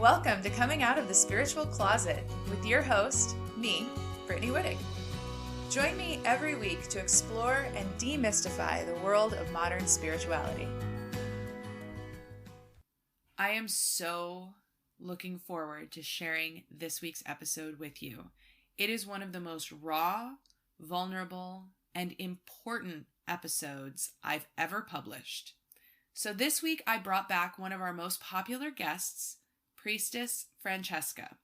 Welcome to Coming Out of the Spiritual Closet with your host, me, Brittany Whittick. Join me every week to explore and demystify the world of modern spirituality. I am so looking forward to sharing this week's episode with you. It is one of the most raw, vulnerable, and important episodes I've ever published. So this week I brought back one of our most popular guests, Priestess Francesca.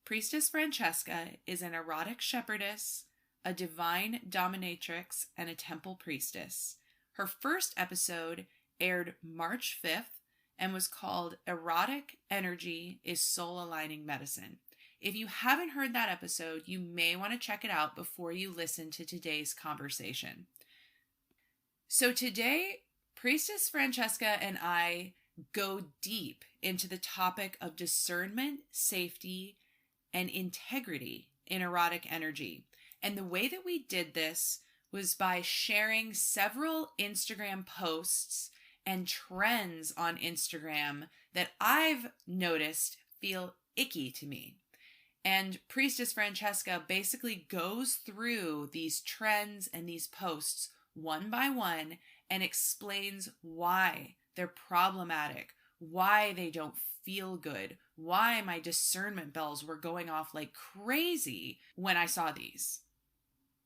Priestess Francesca is an erotic shepherdess, a divine dominatrix, and a temple priestess. Her first episode aired March 5th and was called Erotic Energy is Soul Aligning Medicine. If you haven't heard that episode, you may want to check it out before you listen to today's conversation. So today, Priestess Francesca and I go deep into the topic of discernment, safety, and integrity in erotic energy. And the way that we did this was by sharing several Instagram posts and trends on Instagram that I've noticed feel icky to me. And Priestess Francesca basically goes through these trends and these posts one by one and explains why they're problematic, why they don't feel good, why my discernment bells were going off like crazy when I saw these.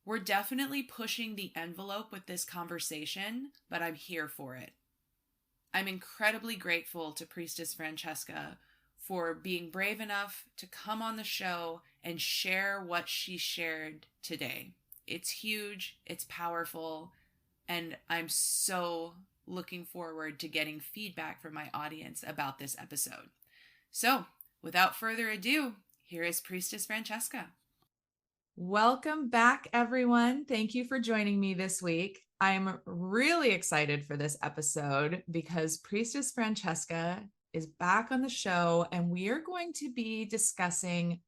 We're definitely pushing the envelope with this conversation, but I'm here for it. I'm incredibly grateful to Priestess Francesca for being brave enough to come on the show and share what she shared today. It's huge, it's powerful, and I'm so looking forward to getting feedback from my audience about this episode. So, without further ado, here is Priestess Francesca. Welcome back, everyone. Thank you for joining me this week. I'm really excited for this episode because Priestess Francesca is back on the show, and we are going to be discussing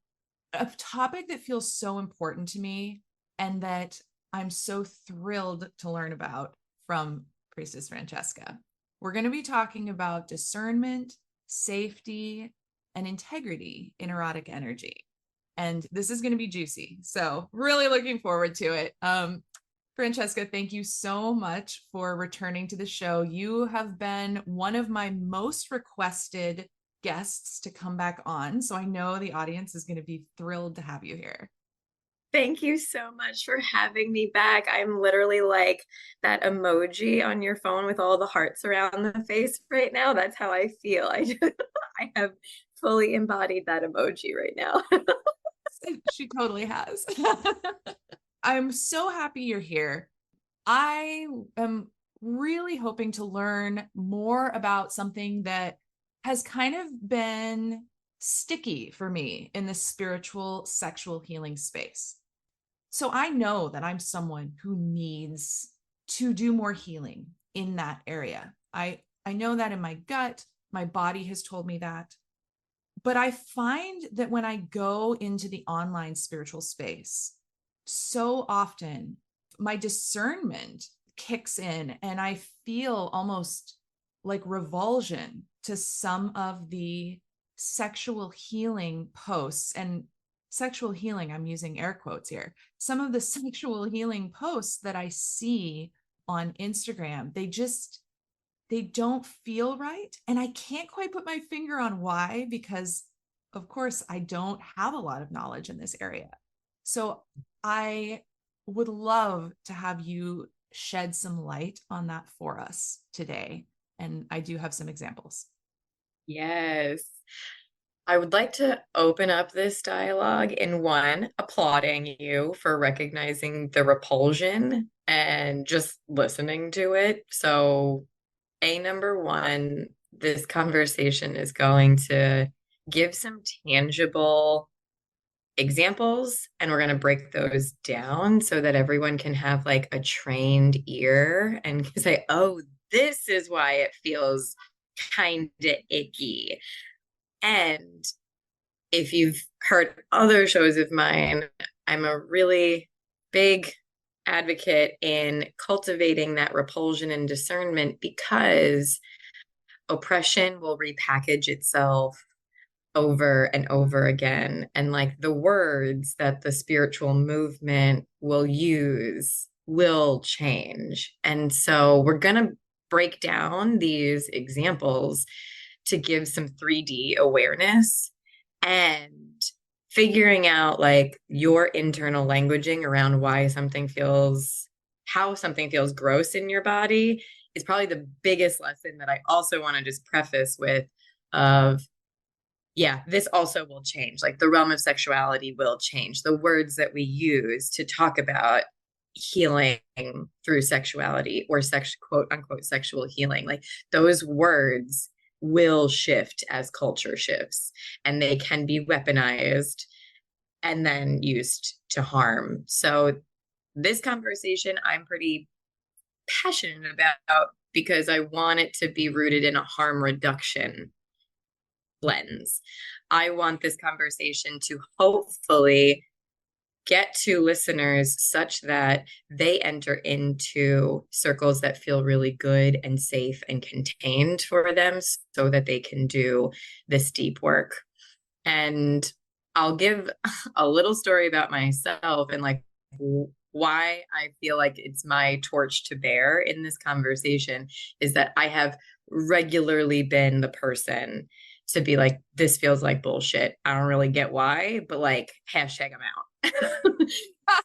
a topic that feels so important to me and that I'm so thrilled to learn about from Priestess Francesca. We're going to be talking about discernment, safety, and integrity in erotic energy. And this is going to be juicy. So really looking forward to it. Francesca, thank you so much for returning to the show. You have been one of my most requested guests to come back on. So I know the audience is going to be thrilled to have you here. Thank you so much for having me back. I'm literally like that emoji on your phone with all the hearts around the face right now. That's how I feel. I have fully embodied that emoji right now. She totally has. I'm so happy you're here. I am really hoping to learn more about something that has kind of been sticky for me in the spiritual sexual healing space. So I know that I'm someone who needs to do more healing in that area. I know that in my gut, my body has told me that. But I find that when I go into the online spiritual space, so often my discernment kicks in and I feel almost like revulsion to some of the sexual healing posts. And sexual healing, I'm using air quotes here. Some of the sexual healing posts that I see on Instagram, they don't feel right. And I can't quite put my finger on why, because of course I don't have a lot of knowledge in this area. So I would love to have you shed some light on that for us today. And I do have some examples. Yes. I would like to open up this dialogue in one, applauding you for recognizing the repulsion and just listening to it. So, number one, this conversation is going to give some tangible examples, and we're going to break those down so that everyone can have like a trained ear and say, oh, this is why it feels kind of icky. And if you've heard other shows of mine, I'm a really big advocate in cultivating that repulsion and discernment because oppression will repackage itself over and over again. And like the words that the spiritual movement will use will change. And so we're going to break down these examples to give some 3D awareness and figuring out like your internal languaging around how something feels gross in your body is probably the biggest lesson that I also want to just preface with of yeah, this also will change. Like the realm of sexuality will change. The words that we use to talk about healing through sexuality or quote unquote sexual healing, like those words will shift as culture shifts and they can be weaponized and then used to harm. So this conversation I'm pretty passionate about because I want it to be rooted in a harm reduction lens. I want this conversation to hopefully get to listeners such that they enter into circles that feel really good and safe and contained for them so that they can do this deep work. And I'll give a little story about myself and like why I feel like it's my torch to bear in this conversation is that I have regularly been the person to be like, this feels like bullshit. I don't really get why, but like hashtag I'm out.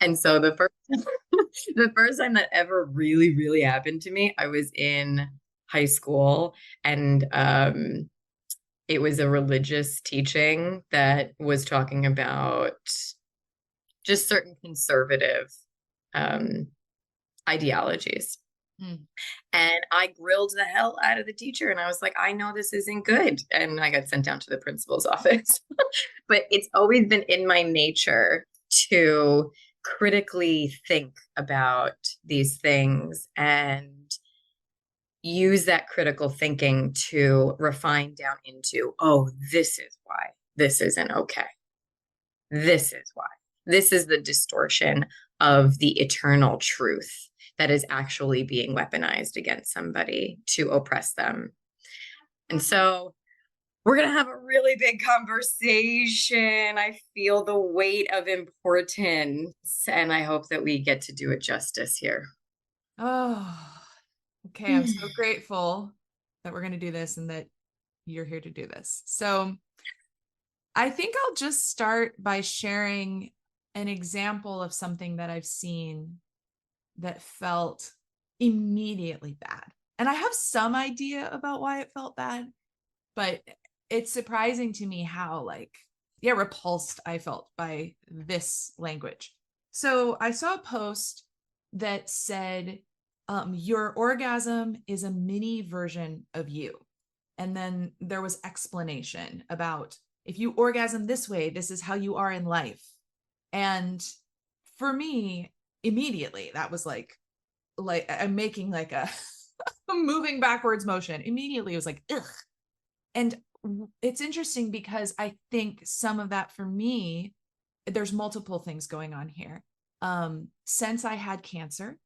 And so the first time that ever really, really happened to me, I was in high school and it was a religious teaching that was talking about just certain conservative um, ideologies. Mm. And I grilled the hell out of the teacher. And I was like, I know this isn't good. And I got sent down to the principal's office. But it's always been in my nature to critically think about these things and use that critical thinking to refine down into, oh, this is why this isn't okay. This is why. This is the distortion of the eternal truth that is actually being weaponized against somebody to oppress them. And so we're going to have a really big conversation. I feel the weight of importance, and I hope that we get to do it justice here. Oh, okay. I'm so grateful that we're going to do this and that you're here to do this. So I think I'll just start by sharing an example of something that I've seen that felt immediately bad. And I have some idea about why it felt bad, but it's surprising to me how repulsed I felt by this language. So I saw a post that said, your orgasm is a mini version of you. And then there was explanation about if you orgasm this way, this is how you are in life. And for me, immediately, that was like I'm making like a moving backwards motion. Immediately, it was like, ugh. And it's interesting because I think some of that for me, there's multiple things going on here. Since I had cancer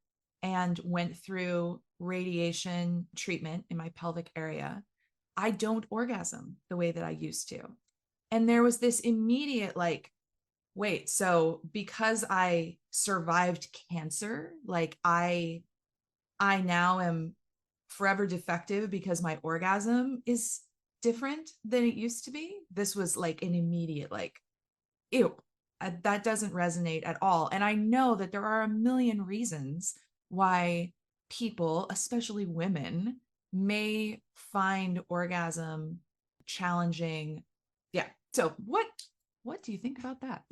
and went through radiation treatment in my pelvic area, I don't orgasm the way that I used to. And there was this immediate like, wait, so because I survived cancer, like I now am forever defective because my orgasm is different than it used to be. This was like an immediate like, ew, that doesn't resonate at all. And I know that there are a million reasons why people, especially women, may find orgasm challenging. Yeah. So what do you think about that?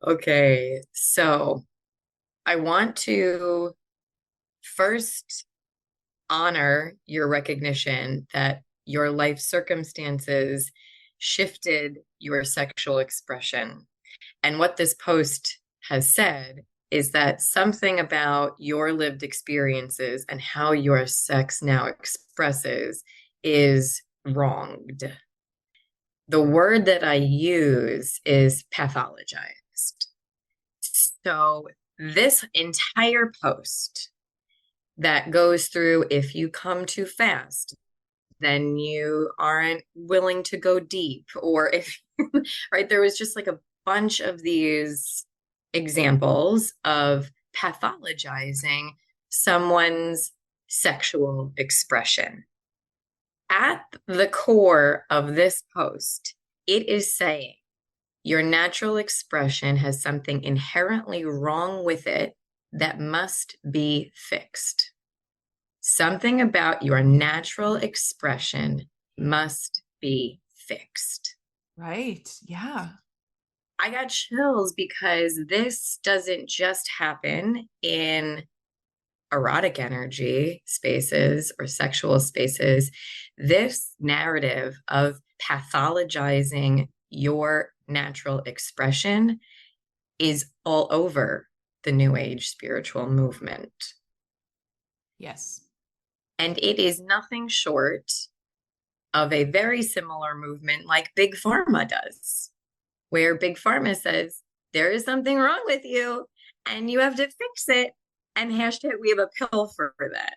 Okay, so I want to first honor your recognition that your life circumstances shifted your sexual expression. And what this post has said is that something about your lived experiences and how your sex now expresses is wronged. The word that I use is pathologized. So this entire post that goes through if you come too fast, then you aren't willing to go deep. Or if, right, there was just like a bunch of these examples of pathologizing someone's sexual expression. At the core of this post, it is saying your natural expression has something inherently wrong with it that must be fixed. Something about your natural expression must be fixed. Right. Yeah. I got chills because this doesn't just happen in erotic energy spaces or sexual spaces. This narrative of pathologizing your natural expression is all over the New Age spiritual movement. Yes. And it is nothing short of a very similar movement like Big Pharma does, where Big Pharma says, there is something wrong with you and you have to fix it. And hashtag, we have a pill for that.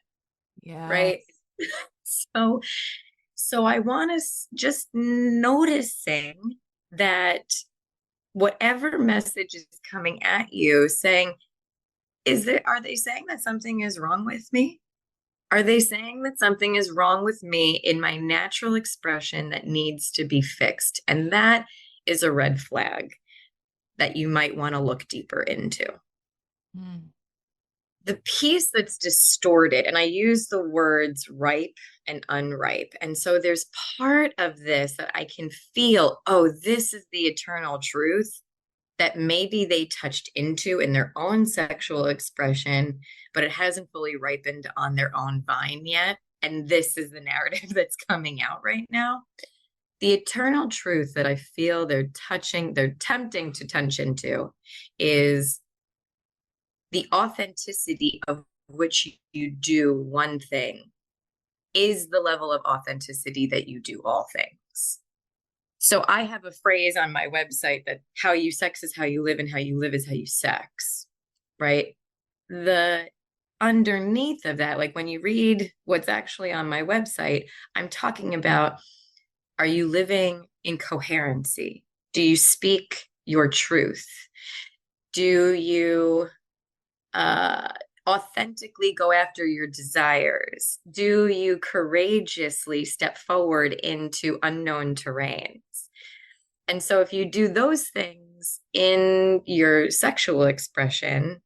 Yeah. Right. So, so I want to just noticing that whatever message is coming at you saying, are they saying that something is wrong with me? Are they saying that something is wrong with me in my natural expression that needs to be fixed? And that is a red flag that you might want to look deeper into. Mm. The piece that's distorted, and I use the words ripe and unripe. And so there's part of this that I can feel, oh, this is the eternal truth that maybe they touched into in their own sexual expression, but it hasn't fully ripened on their own vine yet. And this is the narrative that's coming out right now. The eternal truth that I feel they're tempting to touch into is the authenticity of which you do one thing is the level of authenticity that you do all things. So I have a phrase on my website that how you sex is how you live and how you live is how you sex, right? The underneath of that, like when you read what's actually on my website, I'm talking about, are you living in coherency? Do you speak your truth? Do you authentically go after your desires? Do you courageously step forward into unknown terrains? And so if you do those things in your sexual expression,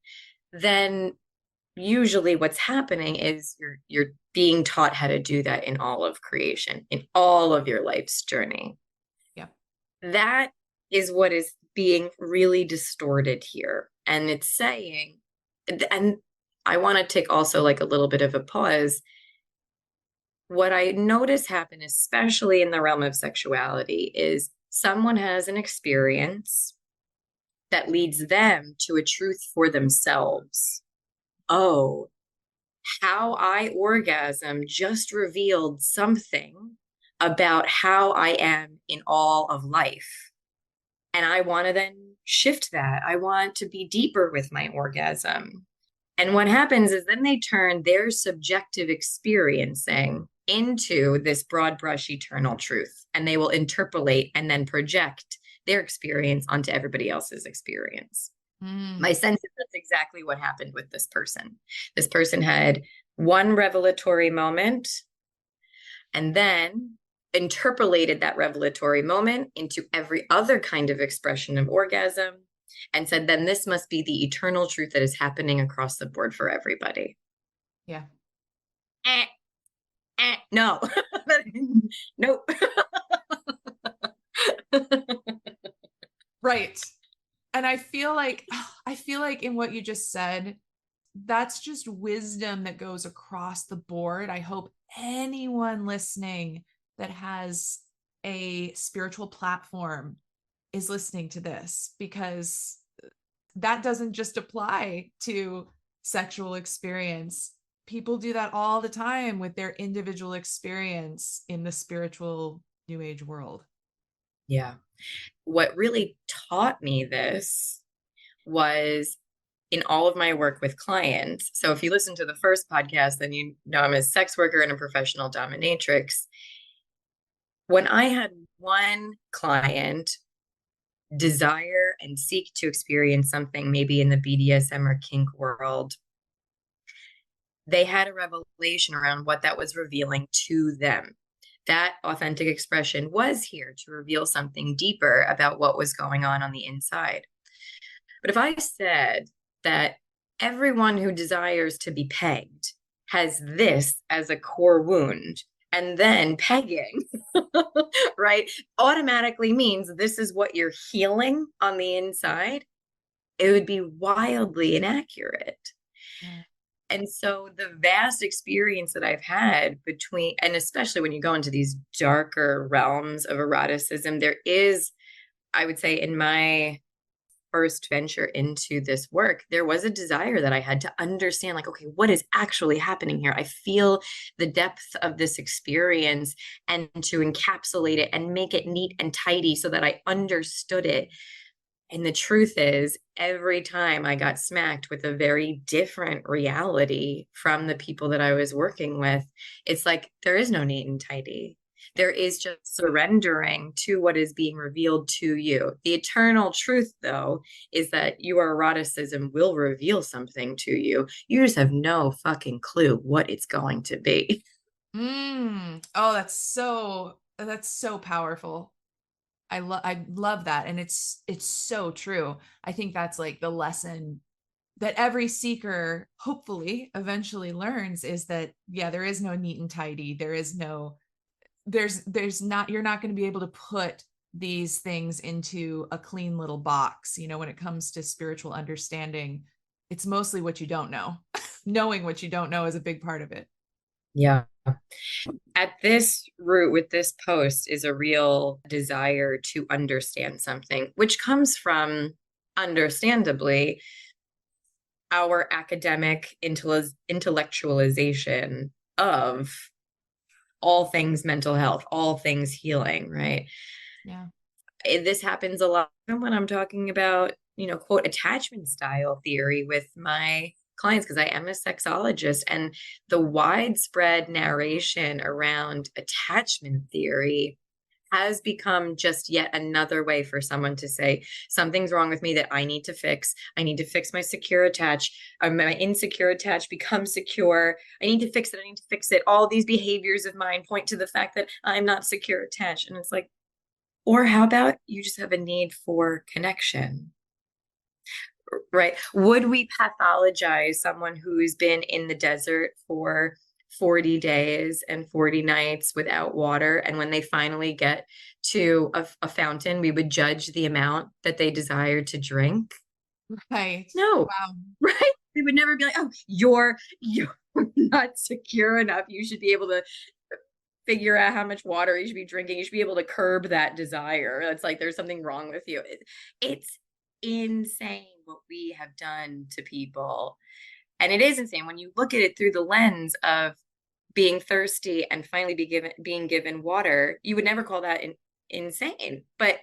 then usually what's happening is you're being taught how to do that in all of creation, in all of your life's journey. Yeah. That is what is being really distorted here. And it's saying, and I want to take also like a little bit of a pause. What I notice happen, especially in the realm of sexuality, is someone has an experience that leads them to a truth for themselves. Oh, how I orgasm just revealed something about how I am in all of life. And I want to then shift that. I want to be deeper with my orgasm. And what happens is then they turn their subjective experiencing into this broad brush eternal truth. And they will interpolate and then project their experience onto everybody else's experience. My sense is that's exactly what happened with this person. This person had one revelatory moment and then interpolated that revelatory moment into every other kind of expression of orgasm and said, then this must be the eternal truth that is happening across the board for everybody. Yeah. No. Nope. Right. And I feel like in what you just said, that's just wisdom that goes across the board. I hope anyone listening that has a spiritual platform is listening to this, because that doesn't just apply to sexual experience. People do that all the time with their individual experience in the spiritual new age world. Yeah. What really taught me this was in all of my work with clients. So if you listen to the first podcast, then you know I'm a sex worker and a professional dominatrix. When I had one client desire and seek to experience something, maybe in the BDSM or kink world, they had a revelation around what that was revealing to them. That authentic expression was here to reveal something deeper about what was going on the inside. But if I said that everyone who desires to be pegged has this as a core wound, and then pegging, right, automatically means this is what you're healing on the inside, it would be wildly inaccurate. Yeah. And so the vast experience that I've had between, and especially when you go into these darker realms of eroticism, there is, I would say, in my first venture into this work, there was a desire that I had to understand, like, okay, what is actually happening here? I feel the depth of this experience, and to encapsulate it and make it neat and tidy so that I understood it. And the truth is, every time I got smacked with a very different reality from the people that I was working with, it's like there is no neat and tidy. There is just surrendering to what is being revealed to you. The eternal truth, though, is that your eroticism will reveal something to you. You just have no fucking clue what it's going to be. Oh, that's so powerful. I love that, and it's so true. I think that's like the lesson that every seeker hopefully eventually learns, is that yeah, there is no neat and tidy. There's not, you're not going to be able to put these things into a clean little box. When it comes to spiritual understanding, it's mostly what you don't know. Knowing what you don't know is a big part of it. Yeah. At this root with this post is a real desire to understand something, which comes from, understandably, our academic intellectualization of all things mental health, all things healing, right? Yeah. This happens a lot when I'm talking about, quote, attachment style theory with my clients, because I am a sexologist, and the widespread narration around attachment theory has become just yet another way for someone to say something's wrong with me that I need to fix. I need to fix my secure attach. My insecure attach becomes secure. I need to fix it. I need to fix it. All these behaviors of mine point to the fact that I'm not secure attached. And it's like, or how about you just have a need for connection, right? Would we pathologize someone who's been in the desert for 40 days and 40 nights without water, and when they finally get to a fountain, we would judge the amount that they desire to drink? Right. No, Wow. right? We would never be like, oh, you're not secure enough. You should be able to figure out how much water you should be drinking. You should be able to curb that desire. It's like there's something wrong with you. It's insane what we have done to people. And it is insane when you look at it through the lens of being thirsty and finally being given water. You would never call that insane. But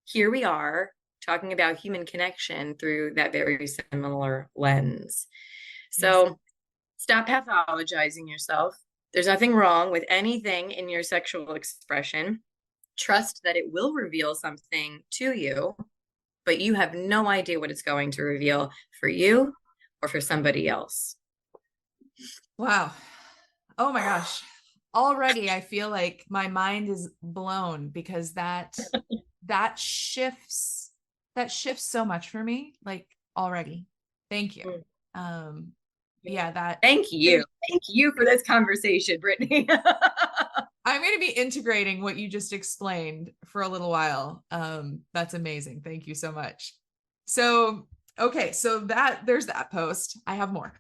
here we are talking about human connection through that very similar lens. Yes. So stop pathologizing yourself. There's nothing wrong with anything in your sexual expression. Trust that it will reveal something to you, but you have no idea what it's going to reveal for you or for somebody else. Wow. Oh my gosh. Already I feel like my mind is blown, because that shifts that shifts so much for me, like, already. Thank you. Um yeah, that Thank you. there's Thank you for this conversation, Brittany. I'm going to be integrating what you just explained for a little while. That's amazing. Thank you so much. So, okay, so there's that post. I have more.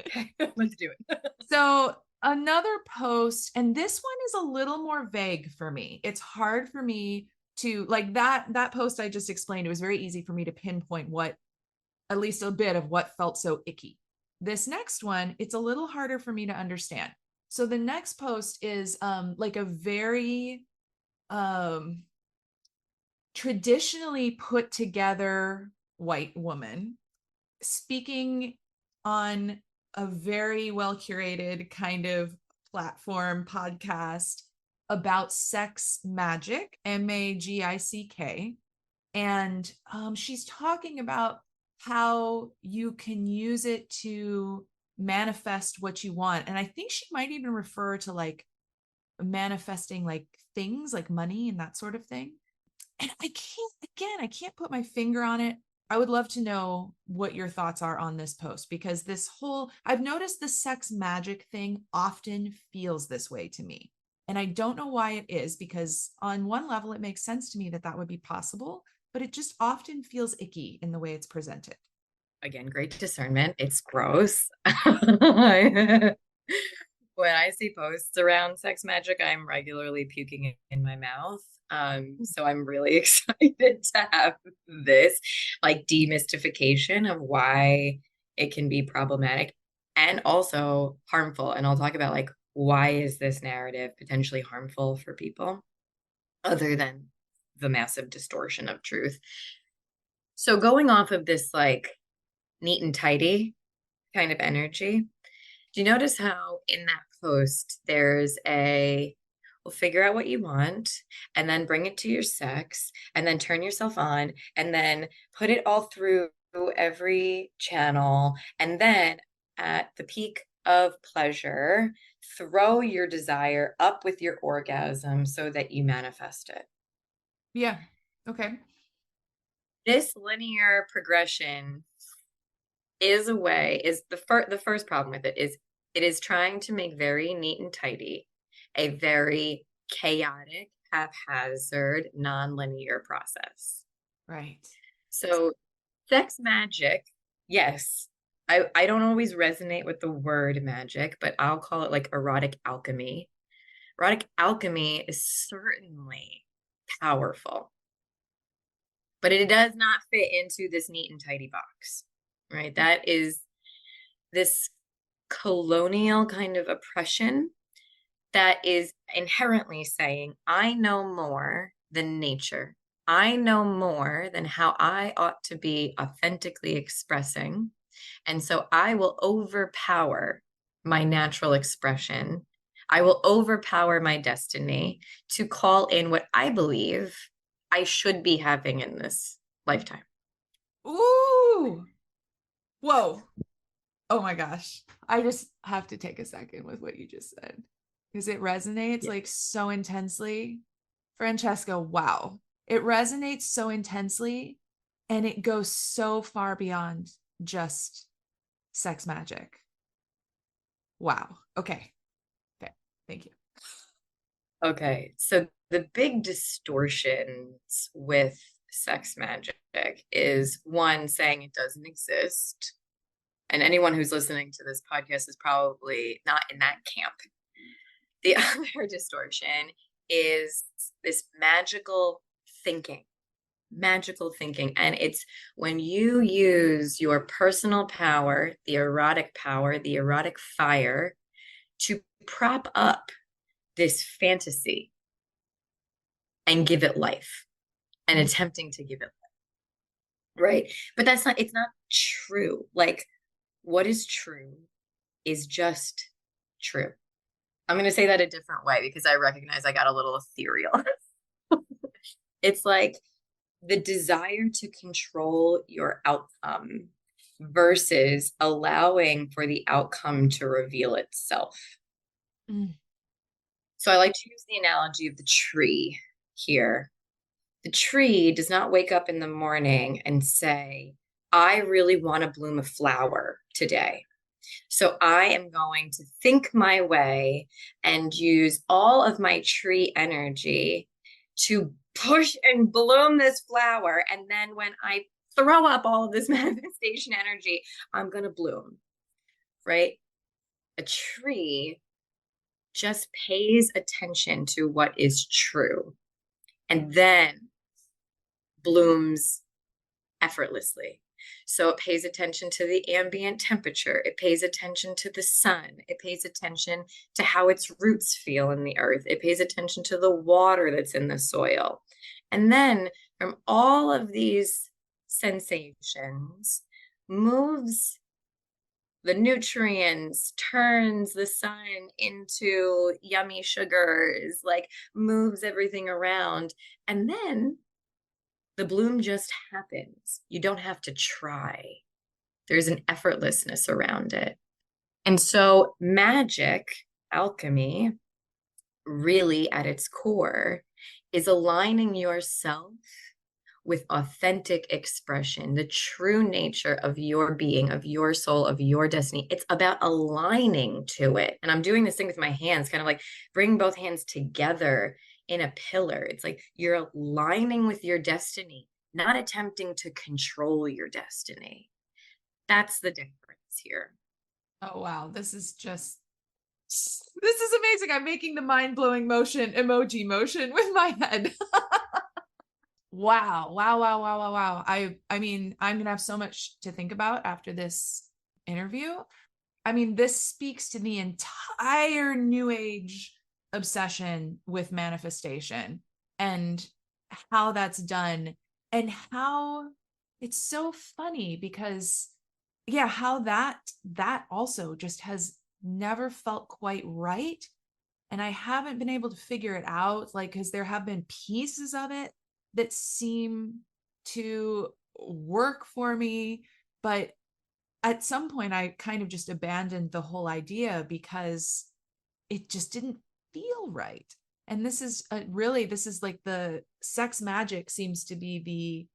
Okay, let's do it. So, another post, and this one is a little more vague for me. It's hard for me to, like, that post I just explained. It was very easy for me to pinpoint what, at least a bit of what felt so icky. This next one, it's a little harder for me to understand. So the next post is like a very um traditionally put together white woman speaking on a very well curated kind of platform podcast about sex magic, magic. And she's talking about how you can use it to manifest what you want. And I think she might even refer to like manifesting like things like money and that sort of thing. And I can't put my finger on it. I would love to know what your thoughts are on this post, because I've noticed the sex magic thing often feels this way to me. And I don't know why it is, because on one level, it makes sense to me that that would be possible, but it just often feels icky in the way it's presented. Again, great discernment. It's gross. When I see posts around sex magic, I'm regularly puking in my mouth. So I'm really excited to have this like demystification of why it can be problematic and also harmful. And I'll talk about like why is this narrative potentially harmful for people other than the massive distortion of truth. So going off of this like neat and tidy kind of energy, do you notice how in that post there's well, figure out what you want and then bring it to your sex and then turn yourself on and then put it all through every channel and then at the peak of pleasure, throw your desire up with your orgasm so that you manifest it. Yeah. Okay. This linear progression is the first problem with it is trying to make very neat and tidy a very chaotic, haphazard, non-linear process. Right. So sex magic, yes, I don't always resonate with the word magic, but I'll call it like erotic alchemy. Erotic alchemy is certainly powerful, but it does not fit into this neat and tidy box, right? That is this colonial kind of oppression that is inherently saying, I know more than nature. I know more than how I ought to be authentically expressing. And so I will overpower my natural expression. I will overpower my destiny to call in what I believe I should be having in this lifetime. Ooh. Whoa. Oh my gosh. I just have to take a second with what you just said, because it resonates Yeah. like so intensely. Francesca, wow. It resonates so intensely, and it goes so far beyond just sex magic. Wow. Okay. Okay. Thank you. Okay, so the big distortions with sex magic is one saying it doesn't exist. And anyone who's listening to this podcast is probably not in that camp. The other distortion is this thinking, magical thinking. And it's when you use your personal power, the erotic fire to prop up this fantasy and give it life and attempting to give it life, right? But it's not true. Like, what is true is just true. I'm going to say that a different way because I recognize I got a little ethereal. It's like the desire to control your outcome versus allowing for the outcome to reveal itself. Mm. So I like to use the analogy of the tree here. The tree does not wake up in the morning and say, I really want to bloom a flower today. So I am going to think my way and use all of my tree energy to push and bloom this flower. And then when I throw up all of this manifestation energy, I'm going to bloom, right? A tree just pays attention to what is true and then blooms effortlessly. So it pays attention to the ambient temperature. It pays attention to the sun. It pays attention to how its roots feel in the earth. It pays attention to the water that's in the soil. And then from all of these sensations, moves the nutrients, turns the sun into yummy sugars, like moves everything around. And then the bloom just happens. You don't have to try. There's an effortlessness around it. And so magic, alchemy, really at its core is aligning yourself with authentic expression, the true nature of your being, of your soul, of your destiny. It's about aligning to it. And I'm doing this thing with my hands, kind of like bring both hands together in a pillar. It's like you're aligning with your destiny, not attempting to control your destiny. That's the difference here. Oh, wow. This is amazing. I'm making the mind-blowing motion, emoji motion with my head. Wow. Wow. Wow. Wow. Wow. Wow. I mean, I'm going to have so much to think about after this interview. I mean, this speaks to the entire New Age obsession with manifestation and how that's done, and how it's so funny because, yeah, how that also just has never felt quite right. And I haven't been able to figure it out, like, because there have been pieces of it that seem to work for me, but at some point I kind of just abandoned the whole idea because it just didn't feel right. And this is really, this is like the sex magic seems to be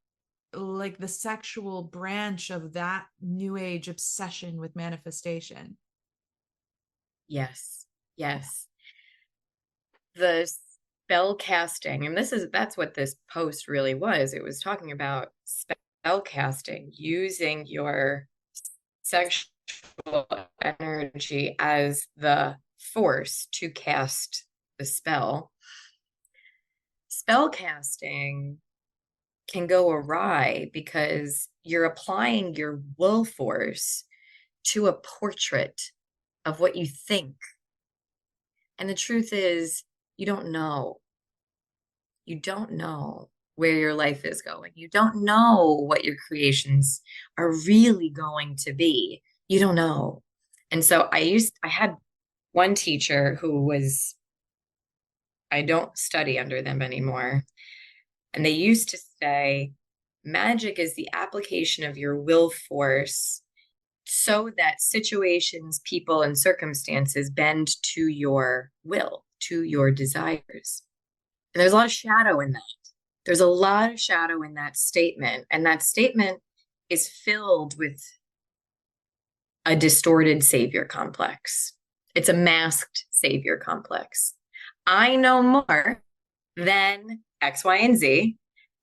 the sexual branch of that new age obsession with manifestation. Yes. Yes. The spell casting, and that's what this post really was. It was talking about spell casting, using your sexual energy as the force to cast the spell. Spell casting can go awry because you're applying your will force to a portrait of what you think. And the truth is, you don't know. You don't know where your life is going. You don't know what your creations are really going to be. You don't know. And so I had one teacher who was, I don't study under them anymore. And they used to say, magic is the application of your will force so that situations, people, and circumstances bend to your will, to your desires. And there's a lot of shadow in that. There's a lot of shadow in that statement. And that statement is filled with a distorted savior complex. It's a masked savior complex. I know more than X, Y, and Z.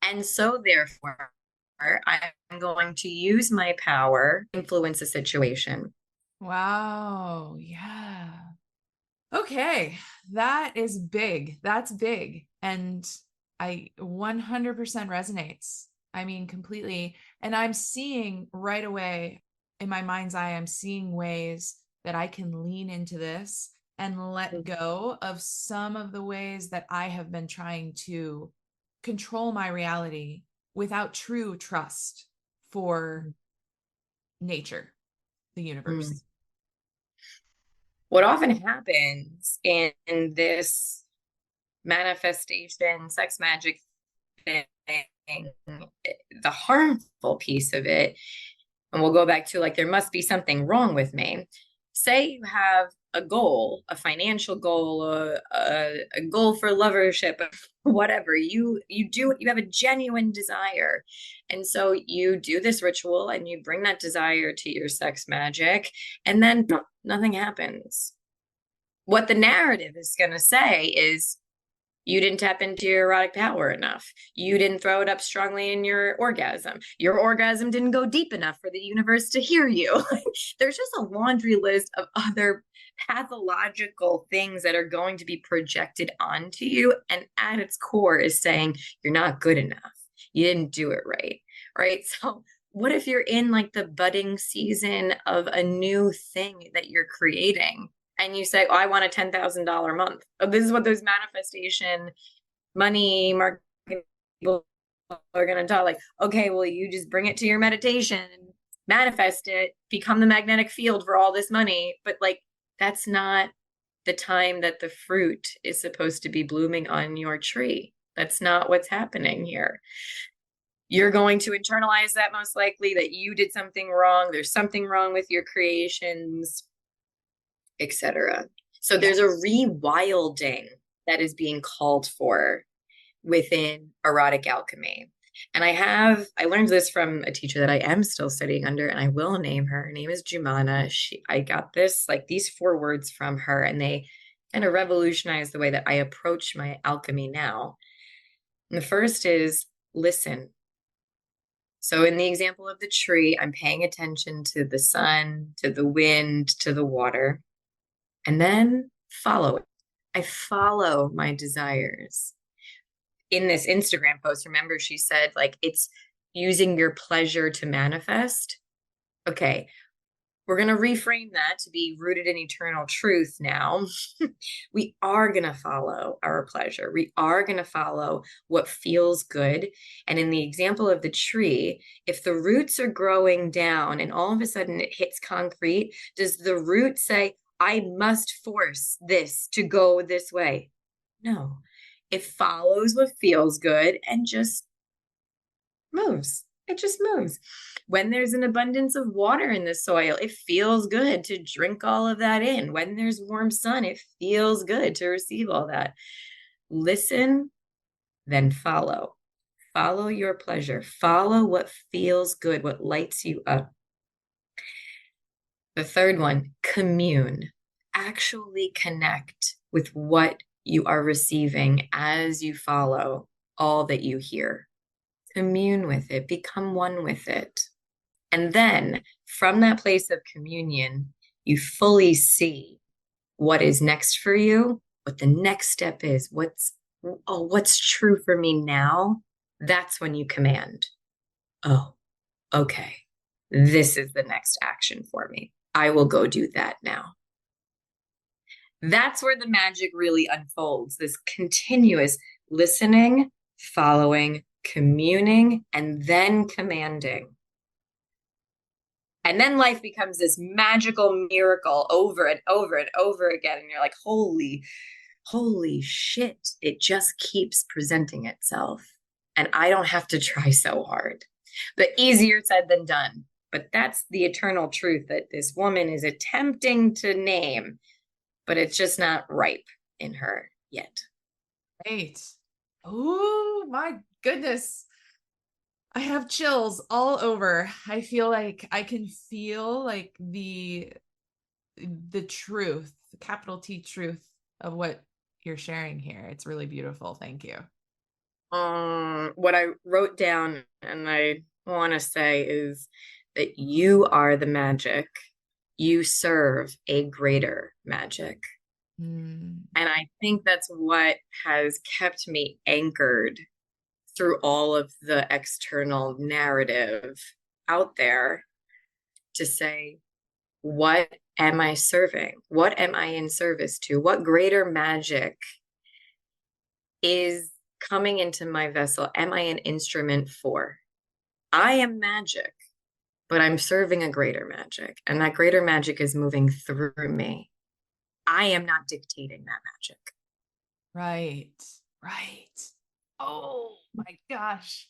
And so, therefore, I'm going to use my power to influence a situation. Wow. Yeah. Okay. That is big. That's big. And I 100% resonates. I mean, completely. And I'm seeing right away in my mind's eye, I'm seeing ways that I can lean into this and let go of some of the ways that I have been trying to control my reality without true trust for nature, the Mm. universe. What often happens in this manifestation, sex magic thing, the harmful piece of it, and we'll go back to like, there must be something wrong with me. Say you have a goal, a financial goal, a goal for lovership, whatever. You have a genuine desire. And so you do this ritual and you bring that desire to your sex magic, and then nothing happens. What the narrative is going to say is, you didn't tap into your erotic power enough. You didn't throw it up strongly in your orgasm. Your orgasm didn't go deep enough for the universe to hear you. There's just a laundry list of other pathological things that are going to be projected onto you. And at its core is saying, you're not good enough. You didn't do it right. Right. So, what if you're in like the budding season of a new thing that you're creating? And you say, oh, I want a $10,000 month. Oh, this is what those manifestation money marketing people are going to talk like, okay, well, you just bring it to your meditation and manifest it, become the magnetic field for all this money. But like, that's not the time that the fruit is supposed to be blooming on your tree. That's not what's happening here. You're going to internalize that most likely, that you did something wrong. There's something wrong with your creations, etc. So there's a rewilding that is being called for within erotic alchemy. And I learned this from a teacher that I am still studying under, and I will name her. Her name is Jumana. I got these 4 words from her, and they kind of revolutionized the way that I approach my alchemy now. And the first is listen. So in the example of the tree, I'm paying attention to the sun, to the wind, to the water, and then follow it. I follow my desires. In this Instagram post, remember, she said, like, it's using your pleasure to manifest. Okay, we're going to reframe that to be rooted in eternal truth now. We are going to follow our pleasure. We are going to follow what feels good. And in the example of the tree, if the roots are growing down and all of a sudden it hits concrete, does the root say, I must force this to go this way? No. It follows what feels good and just moves. It just moves. When there's an abundance of water in the soil, it feels good to drink all of that in. When there's warm sun, it feels good to receive all that. Listen, then follow. Follow your pleasure. Follow what feels good, what lights you up. The third one, commune. Actually connect with what you are receiving as you follow all that you hear. Commune with it, become one with it. And then from that place of communion, you fully see what is next for you, what the next step is, what's true for me now. That's when you command, oh, okay, this is the next action for me. I will go do that now. That's where the magic really unfolds, this continuous listening, following, communing, and then commanding. And then life becomes this magical miracle over and over and over again. And you're like, holy shit, it just keeps presenting itself. And I don't have to try so hard. But easier said than done. But that's the eternal truth that this woman is attempting to name, but it's just not ripe in her yet. Great. Oh my goodness. I have chills all over. I feel like I can feel like the truth, the capital T truth of what you're sharing here. It's really beautiful. Thank you. What I wrote down and I want to say is that you are the magic. You serve a greater magic. And I think that's what has kept me anchored through all of the external narrative out there, to say, what am I serving? What am I in service to? What greater magic is coming into my vessel? Am I an instrument for? I am magic, but I'm serving a greater magic, and that greater magic is moving through me. I am not dictating that magic. Right. Oh my gosh.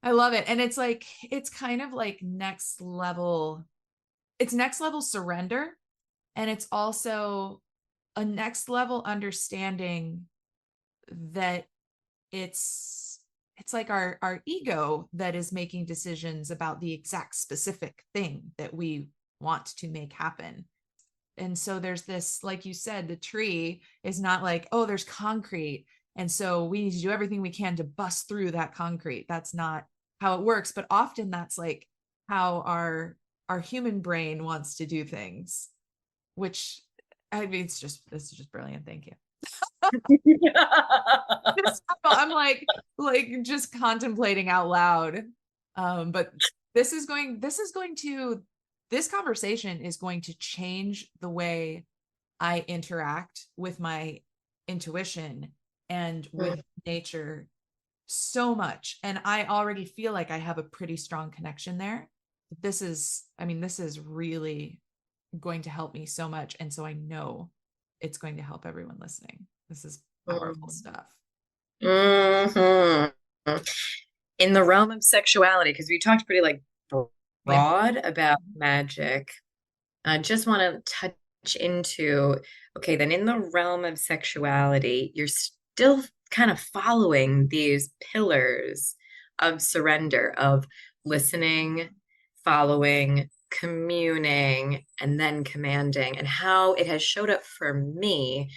I love it. And it's like, it's kind of like next level. It's next level surrender. And it's also a next level understanding that it's like our ego that is making decisions about the exact specific thing that we want to make happen. And so there's this, like you said, the tree is not like, oh, there's concrete, and so we need to do everything we can to bust through that concrete. That's not how it works. But often that's like how our human brain wants to do things, which, I mean, this is just brilliant. Thank you. I'm like just contemplating out loud. But this conversation is going to change the way I interact with my intuition and with nature so much. And I already feel like I have a pretty strong connection there. this is really going to help me so much. And so I know it's going to help everyone listening. This is powerful stuff. Mm-hmm. In the realm of sexuality, because we talked pretty like Yeah. broad about magic, I just want to touch into, okay, then in the realm of sexuality, you're still kind of following these pillars of surrender, of listening, following, communing, and then commanding, and how it has showed up for me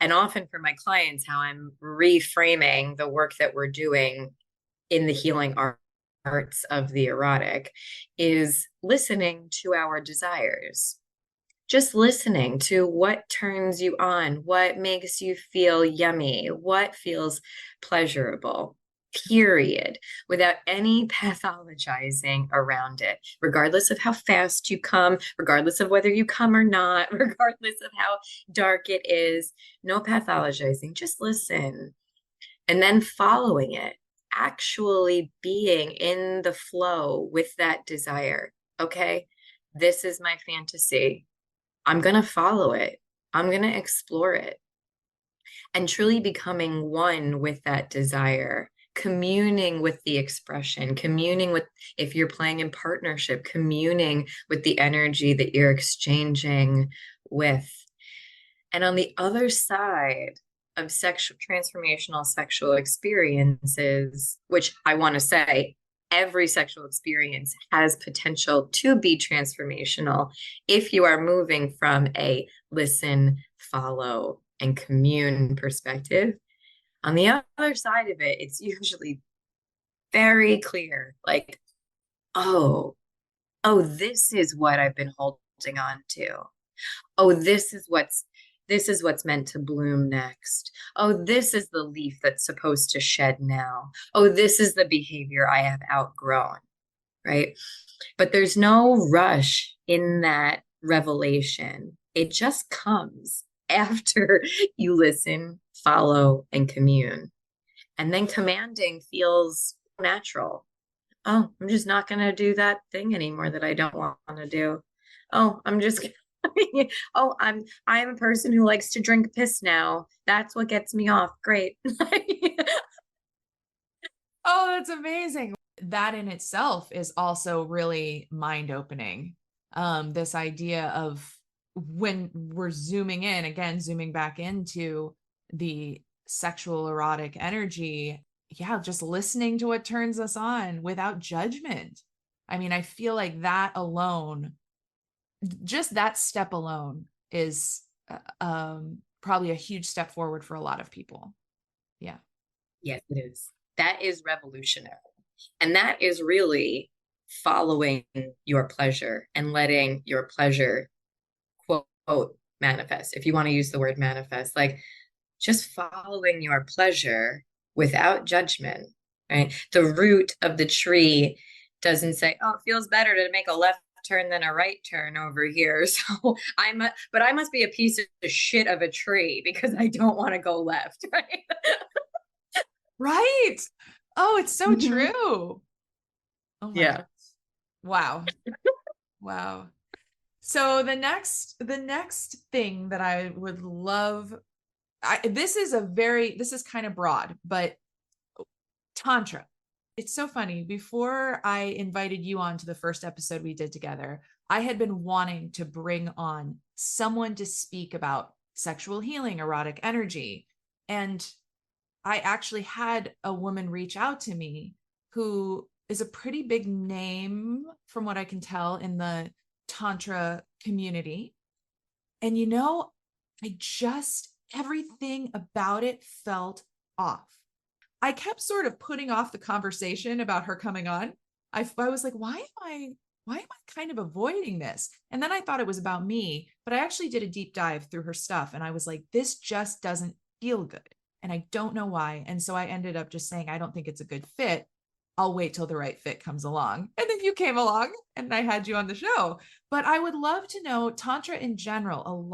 and often for my clients, how I'm reframing the work that we're doing in the healing arts of the erotic is listening to our desires. Just listening to what turns you on, what makes you feel yummy, what feels pleasurable, period, without any pathologizing around it, regardless of how fast you come, regardless of whether you come or not, regardless of how dark it is. No pathologizing, just listen. And then following it, actually being in the flow with that desire. Okay, this is my fantasy. I'm going to follow it. I'm going to explore it and truly becoming one with that desire, communing with the expression, communing with, if you're playing in partnership, communing with the energy that you're exchanging with. And on the other side of sexual transformational sexual experiences, which I want to say, every sexual experience has potential to be transformational if you are moving from a listen, follow, and commune perspective. On the other side of it, it's usually very clear, like, oh, oh, this is what I've been holding on to. Oh, this is what's meant to bloom next. Oh, this is the leaf that's supposed to shed now. Oh, this is the behavior I have outgrown, right? But there's no rush in that revelation. It just comes after you listen, follow, and commune. And then commanding feels natural. Oh, I'm just not going to do that thing anymore that I don't want to do. Oh, I'm just oh, I'm a person who likes to drink piss now. That's what gets me off. Great. Oh, that's amazing. That in itself is also really mind-opening. This idea of when we're zooming in, again, zooming back into the sexual erotic energy, yeah, just listening to what turns us on without judgment. I mean, I feel like that alone, just that step alone is probably a huge step forward for a lot of people. Yeah. Yes, it is. That is revolutionary. And that is really following your pleasure and letting your pleasure, quote, manifest. If you want to use the word manifest, like just following your pleasure without judgment, right? The root of the tree doesn't say, oh, it feels better to make a left turn than a right turn over here. So but I must be a piece of shit of a tree because I don't want to go left, right? Right. Oh, it's so Mhm. true. Oh my God. Yeah. Wow. Wow. So the next thing that I would love, this is kind of broad, but Tantra. It's so funny. Before I invited you on to the first episode we did together, I had been wanting to bring on someone to speak about sexual healing, erotic energy. And I actually had a woman reach out to me who is a pretty big name, from what I can tell, in the Tantra community. And everything about it felt off. I kept sort of putting off the conversation about her coming on. I was like, why am I kind of avoiding this? And then I thought it was about me, but I actually did a deep dive through her stuff and I was like, this just doesn't feel good. And I don't know why. And so I ended up just saying, I don't think it's a good fit. I'll wait till the right fit comes along. And then you came along and I had you on the show. But I would love to know Tantra in general.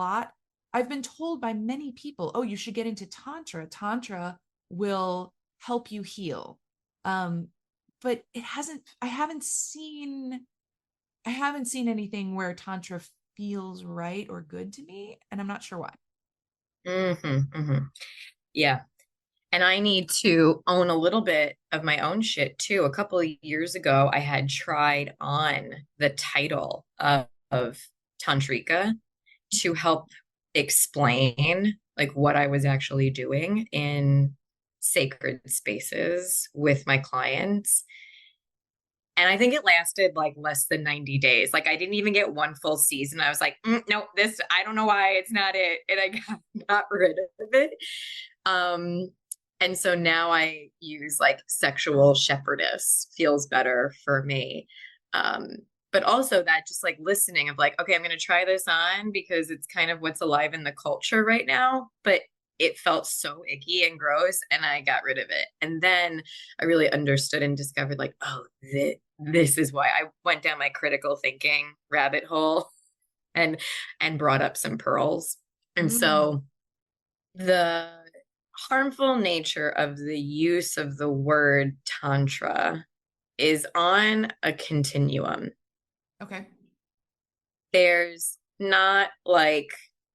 I've been told by many people, oh, you should get into Tantra. Tantra will help you heal. Um, but I haven't seen anything where Tantra feels right or good to me, and I'm not sure why. Yeah. And I need to own a little bit of my own shit too. A couple of years ago, I had tried on the title of Tantrika to help explain like what I was actually doing in sacred spaces with my clients. And I think it lasted like less than 90 days. Like I didn't even get one full season. I was like, no, this, I don't know why it's not it. And I got rid of it. Um, and so now I use like sexual shepherdess feels better for me. Um, but also that just like listening of like, okay, I'm going to try this on because it's kind of what's alive in the culture right now. But it felt so icky and gross and I got rid of it. And then I really understood and discovered like, oh, this is why I went down my critical thinking rabbit hole and brought up some pearls. And Mm. so the harmful nature of the use of the word tantra is on a continuum. Okay. There's not like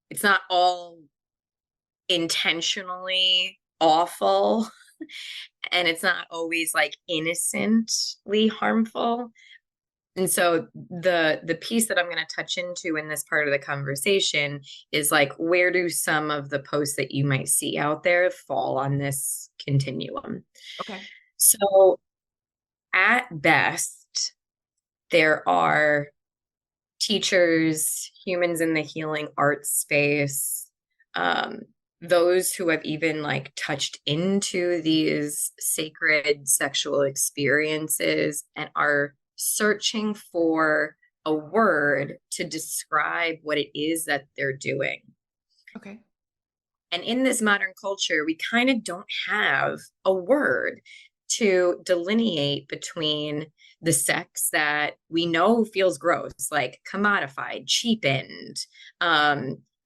it's not all intentionally awful and it's not always like innocently harmful. And so the piece that I'm going to touch into in this part of the conversation is like where do some of the posts that you might see out there fall on this continuum? Okay. So at best, there are teachers, humans in the healing arts space, um, those who have even like touched into these sacred sexual experiences and are searching for a word to describe what it is that they're doing. Okay. And in this modern culture, we kind of don't have a word to delineate between the sex that we know feels gross, like commodified, cheapened,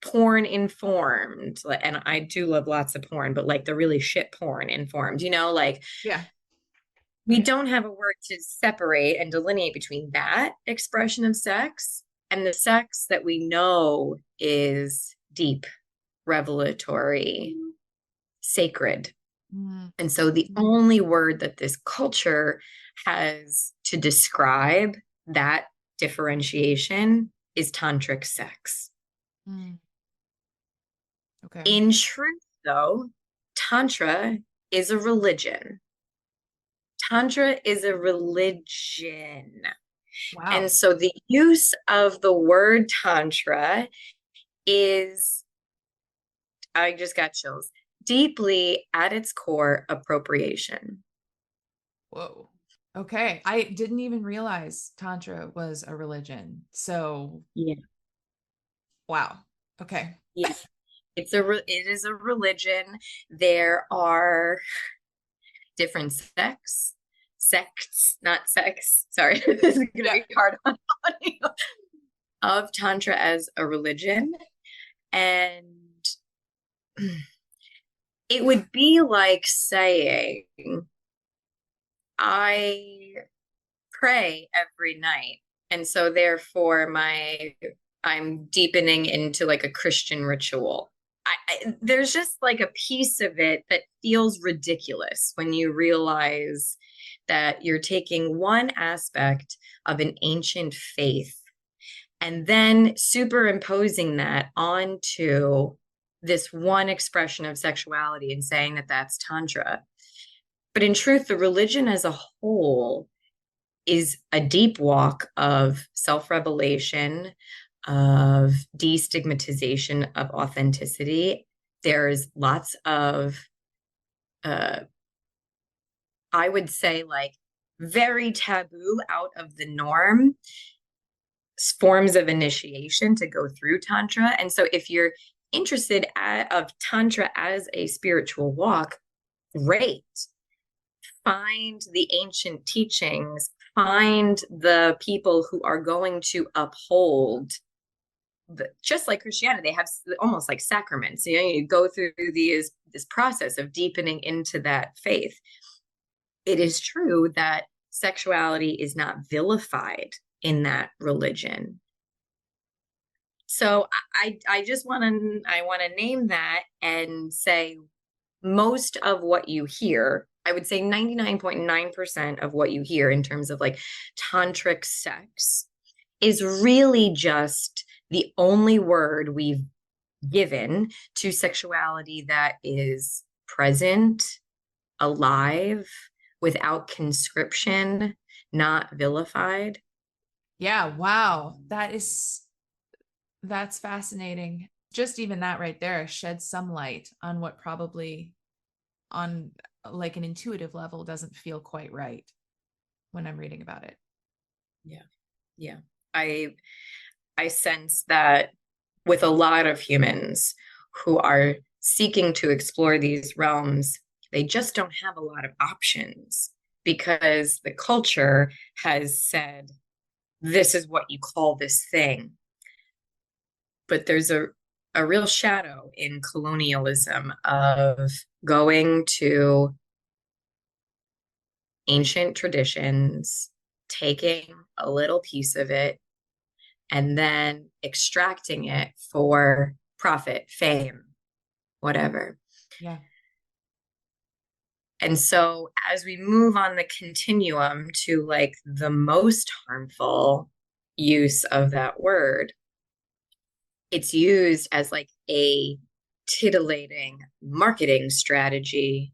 porn informed. And I do love lots of porn, but like the really shit porn informed, like Yeah. we don't have a word to separate and delineate between that expression of sex and the sex that we know is deep, revelatory, sacred. Mm. And so the only word that this culture has to describe that differentiation is tantric sex. Mm. Okay. In truth, though, Tantra is a religion. Tantra is a religion. And Wow. so the use of the word Tantra is, I just got chills, deeply at its core appropriation. Whoa. Okay. I didn't even realize Tantra was a religion. So, Yeah. wow. Okay. Yeah. It is a religion. There are different sects, not sex. Sorry, this is going to Yeah. be hard on audio. Of Tantra as a religion. And it would be like saying, I pray every night. And so therefore I'm deepening into like a Christian ritual. There's just like a piece of it that feels ridiculous when you realize that you're taking one aspect of an ancient faith and then superimposing that onto this one expression of sexuality and saying that that's Tantra. But in truth, the religion as a whole is a deep walk of self-revelation, of destigmatization of authenticity. There's lots of, I would say, like very taboo out of the norm forms of initiation to go through Tantra. And so if you're interested of Tantra as a spiritual walk, great. Find the ancient teachings, find the people who are going to uphold just like Christianity, they have almost like sacraments. You go through this process of deepening into that faith. It is true that sexuality is not vilified in that religion. So I just want to name that and say most of what you hear, I would say 99.9% of what you hear in terms of like tantric sex is really just the only word we've given to sexuality that is present, alive, without conscription, not vilified. Yeah, wow. That's fascinating. Just even that right there sheds some light on what probably on like an intuitive level doesn't feel quite right when I'm reading about it. Yeah. Yeah. I I sense that with a lot of humans who are seeking to explore these realms, they just don't have a lot of options because the culture has said, this is what you call this thing. But there's a real shadow in colonialism of going to ancient traditions, taking a little piece of it, and then extracting it for profit, fame, whatever. Yeah. And so as we move on the continuum to like the most harmful use of that word, it's used as like a titillating marketing strategy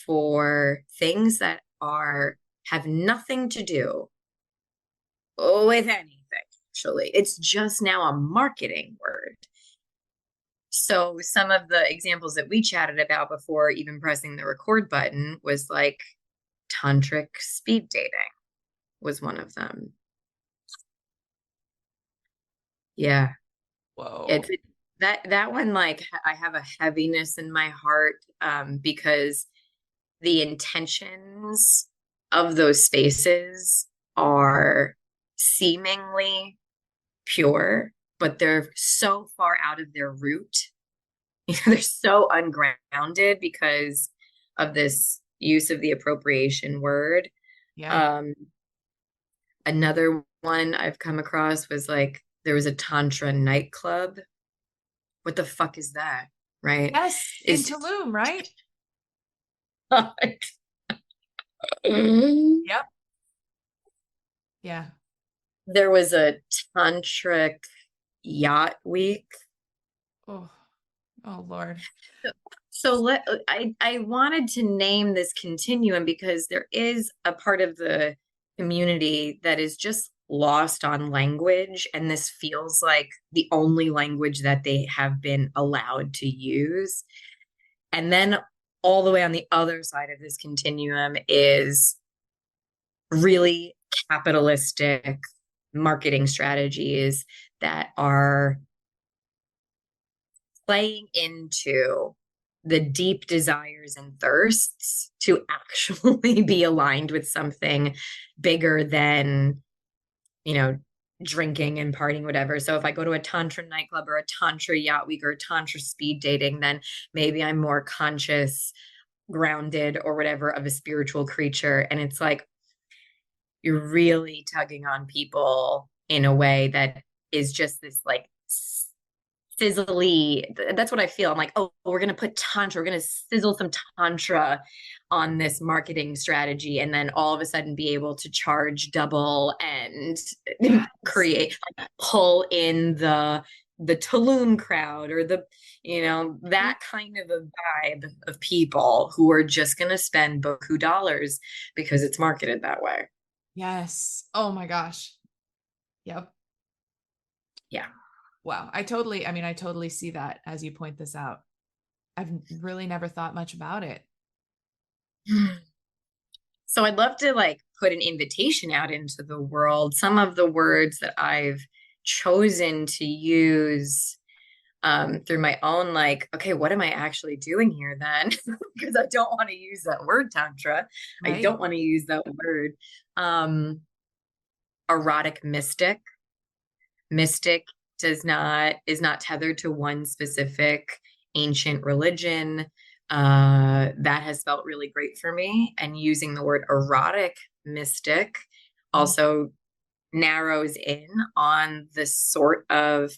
for things that are have nothing to do with anything, actually. It's just now a marketing word. So some of the examples that we chatted about before even pressing the record button was like tantric speed dating was one of them. Yeah. Whoa. It's that one, like I have a heaviness in my heart because the intentions of those spaces are seemingly pure, but they're so far out of their root. They're so ungrounded because of this use of the appropriation word. Yeah. Um, Another one I've come across was like there was a tantra nightclub. What the fuck is that? Right? Yes, in Is Tulum, right? Yep. Yeah. there was a tantric yacht week. Oh, oh Lord. So I wanted to name this continuum because there is a part of the community that is just lost on language, and this feels like the only language that they have been allowed to use. And then all the way on the other side of this continuum is really capitalistic marketing strategies that are playing into the deep desires and thirsts to actually be aligned with something bigger than, you know, drinking and partying, whatever. So if I go to a tantra nightclub or a tantra yacht week or a tantra speed dating, then maybe I'm more conscious, grounded, or whatever of a spiritual creature. And it's like you're really tugging on people in a way that is just this like sizzly. That's what I feel. I'm like, oh, we're gonna put tantra, we're gonna sizzle some tantra on this marketing strategy, and then all of a sudden be able to charge double and Yes. create, like, pull in the Tulum crowd or the, you know, that kind of a vibe of people who are just gonna spend beaucoup dollars because it's marketed that way. Yes. Oh my gosh. Yep. Yeah. Wow. I mean, I totally see that as you point this out. I've really never thought much about it. So I'd love to like put an invitation out into the world. Some of the words that I've chosen to use through my own, like, okay, what am I actually doing here then? Because I don't want to use that word tantra. I Right. don't want to use that word. Um, Erotic mystic. Mystic does not is not tethered to one specific ancient religion. That has felt really great for me. And using the word erotic mystic Mm. also narrows in on the sort of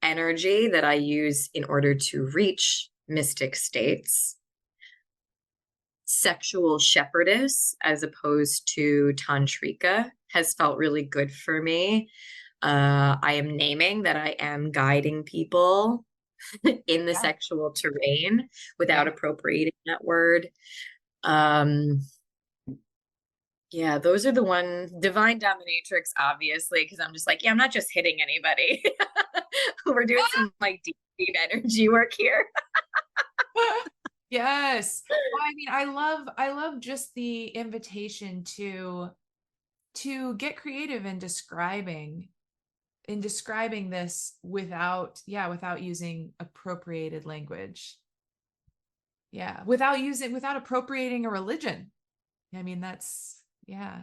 energy that I use in order to reach mystic states. Sexual shepherdess as opposed to tantrika has felt really good for me. I am naming that I am guiding people in the Yeah. sexual terrain without Yeah. appropriating that word. Um, yeah, those are the one. Divine dominatrix, obviously, because I'm just like, yeah, I'm not just hitting anybody. We're doing some like deep energy work here. Yes. Well, I mean, I love just the invitation to get creative in describing this without, yeah, without using appropriated language. Yeah, without appropriating a religion. I mean, that's yeah.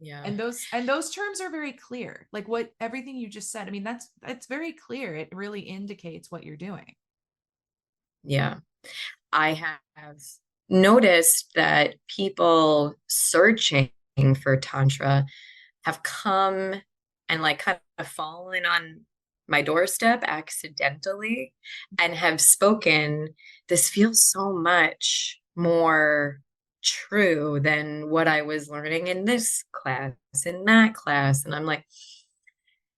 Yeah, And those terms are very clear. Like what everything you just said. I mean, that's very clear. It really indicates what you're doing. yeah. I have noticed that people searching for Tantra have come and like kind of fallen on my doorstep accidentally and have spoken. This feels so much more true than what I was learning in this class, in that class. And I'm like,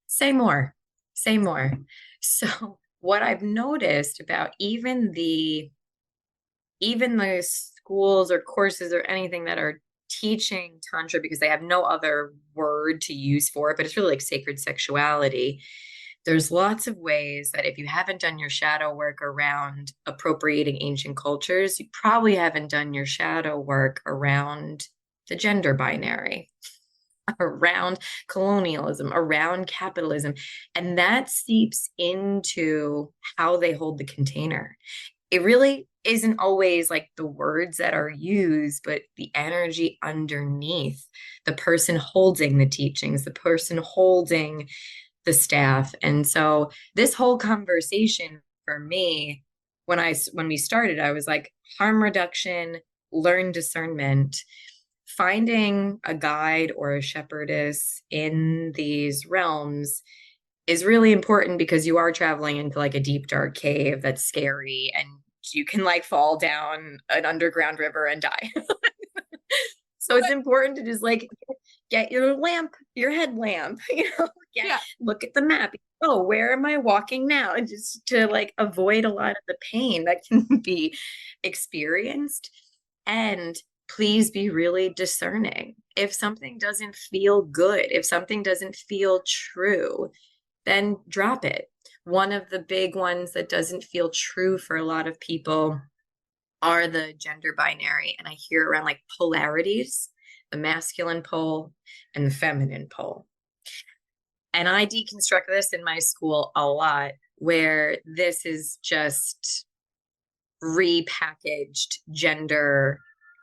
say more, say more. So, what I've noticed about even the schools or courses or anything that are teaching tantra because they have no other word to use for it, but it's really like sacred sexuality. There's lots of ways that if you haven't done your shadow work around appropriating ancient cultures, you probably haven't done your shadow work around the gender binary, around colonialism, around capitalism. And that seeps into how they hold the container. It really isn't always like the words that are used, but the energy underneath, the person holding the teachings, the person holding the staff. And so this whole conversation for me, when we started, I was like, harm reduction, learn discernment, finding a guide or a shepherdess in these realms is really important because you are traveling into like a deep dark cave that's scary and you can like fall down an underground river and die. So it's important to just like get your lamp, your headlamp, Yeah. look at the map. Oh, where am I walking now? And just to like avoid a lot of the pain that can be experienced. And please be really discerning. If something doesn't feel good, if something doesn't feel true, then drop it. One of the big ones that doesn't feel true for a lot of people are the gender binary. And I hear around like polarities, the masculine pole and the feminine pole. And I deconstruct this in my school a lot, where this is just repackaged gender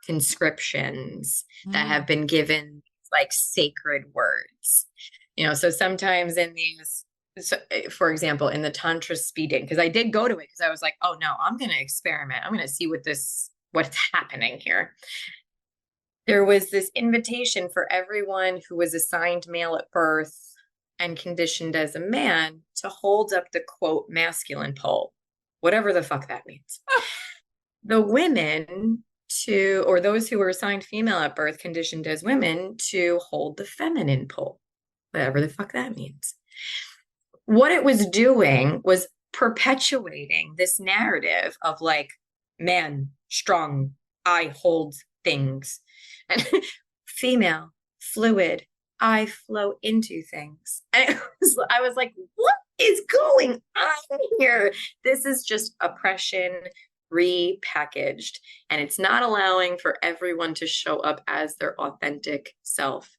conscriptions that have Mm. been given like sacred words. So sometimes in these, so, for example, in the Tantra speeding, because I did go to it because I was like, oh no, I'm going to experiment. I'm going to see what's happening here. There was this invitation for everyone who was assigned male at birth and conditioned as a man to hold up the quote masculine pole, whatever the fuck that means. The women or those who were assigned female at birth, conditioned as women, to hold the feminine pole, whatever the fuck that means. What it was doing was perpetuating this narrative of like, man, strong, I hold things, and female, fluid, I flow into things. And I was like, what is going on here? This is just oppression repackaged, and it's not allowing for everyone to show up as their authentic self.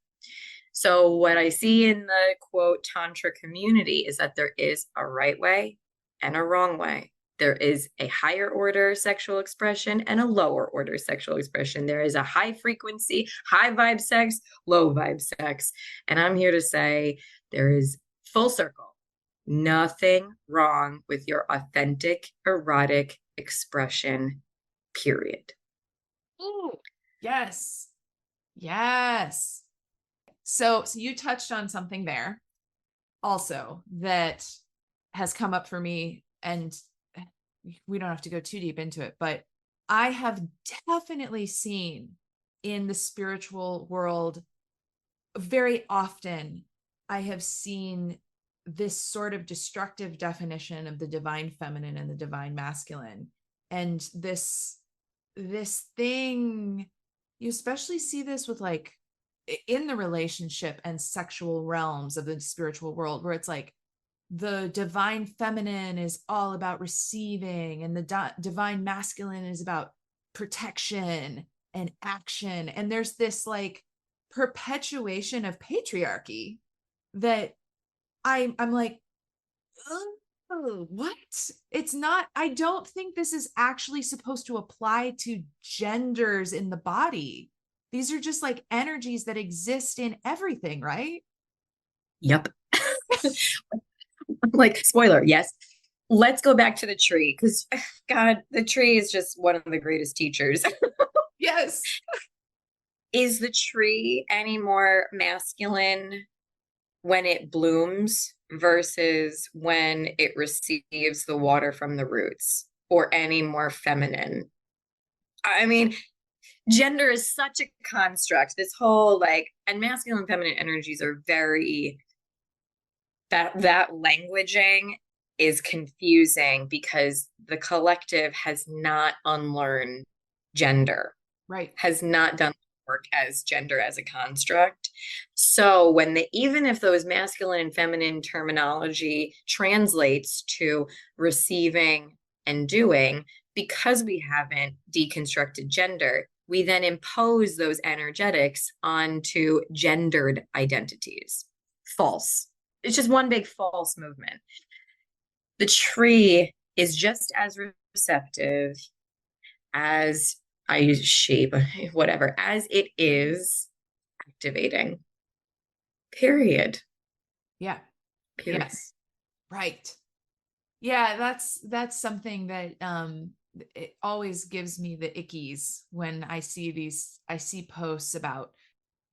So, what I see in the quote Tantra community is that there is a right way and a wrong way. There is a higher order sexual expression and a lower order sexual expression. There is a high frequency, high vibe sex, low vibe sex. And I'm here to say there is full circle. Nothing wrong with your authentic erotic expression period. Ooh, yes. Yes. So you touched on something there also that has come up for me, and we don't have to go too deep into it, but I have definitely seen in the spiritual world very often, I have seen this sort of destructive definition of the divine feminine and the divine masculine. And this thing, you especially see this with like in the relationship and sexual realms of the spiritual world, where it's like the divine feminine is all about receiving, and the divine masculine is about protection and action. And there's this like perpetuation of patriarchy that I'm like, oh, what? It's not, I don't think this is actually supposed to apply to genders in the body. These are just like energies that exist in everything, right? Yep. Like, spoiler, yes. Let's go back to the tree because, God, the tree is just one of the greatest teachers. Yes. Is the tree any more masculine when it blooms versus when it receives the water from the roots, or any more feminine? I mean, gender is such a construct. This whole like, and masculine and feminine energies are very, that languaging is confusing because the collective has not unlearned gender, Right. has not done work as gender as a construct. So when the, even if those masculine and feminine terminology translates to receiving and doing, because we haven't deconstructed gender, we then impose those energetics onto gendered identities. False. It's just one big false movement. The tree is just as receptive as I use shape, whatever, as it is activating. Period. Yeah. Period. Yes. Right. Yeah, that's something that it always gives me the ickies when I see posts about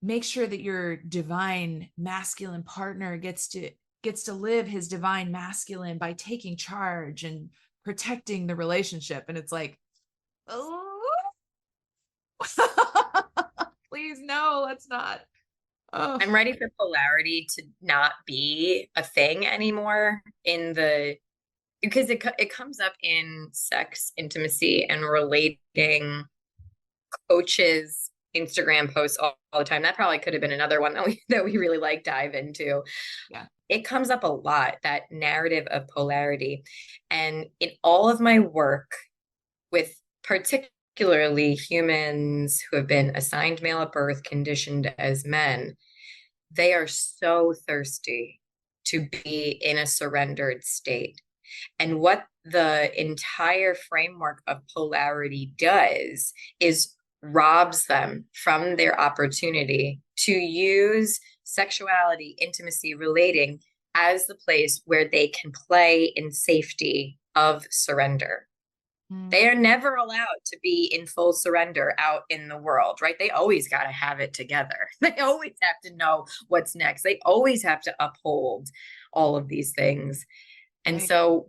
make sure that your divine masculine partner gets to live his divine masculine by taking charge and protecting the relationship. And it's like, oh, please no, let's not. Oh, I'm ready for polarity to not be a thing anymore in the, because it comes up in sex, intimacy, and relating coaches Instagram posts all the time. That probably could have been another one that we really like dive into. yeah. It comes up a lot, that narrative of polarity. And in all of my work with particularly humans who have been assigned male at birth, conditioned as men, they are so thirsty to be in a surrendered state. And what the entire framework of polarity does is robs them from their opportunity to use sexuality, intimacy, relating as the place where they can play in safety of surrender. Mm, They are never allowed to be in full surrender out in the world, right? They always got to have it together. They always have to know what's next. They always have to uphold all of these things. And right. so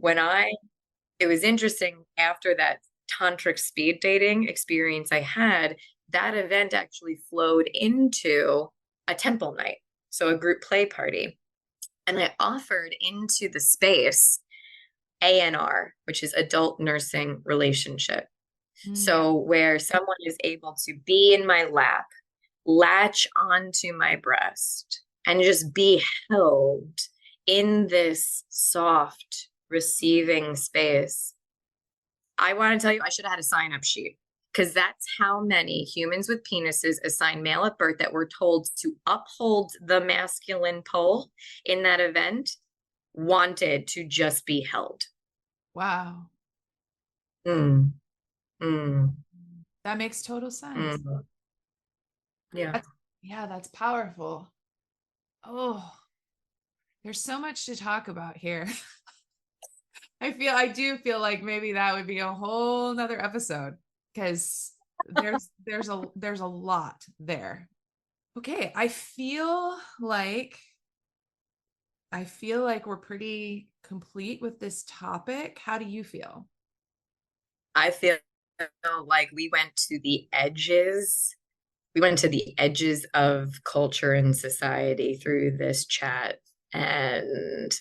it was interesting after that tantric speed dating experience I had, that event actually flowed into a temple night. So a group play party. And I offered into the space ANR, which is adult nursing relationship. Mm, yeah. So where someone is able to be in my lap, latch onto my breast, and just be held in this soft receiving space. I want to tell you, I should have had a sign up sheet because that's how many humans with penises assigned male at birth that were told to uphold the masculine pole in that event wanted to just be held. Wow. Mm, mm, That makes total sense. mm. Yeah. That's, yeah, that's powerful. Oh, there's so much to talk about here. I do feel like maybe that would be a whole nother episode. because there's a lot there. Okay, I feel like we're pretty complete with this topic. How do you feel? I feel like we went to the edges. We went to the edges of culture and society through this chat. And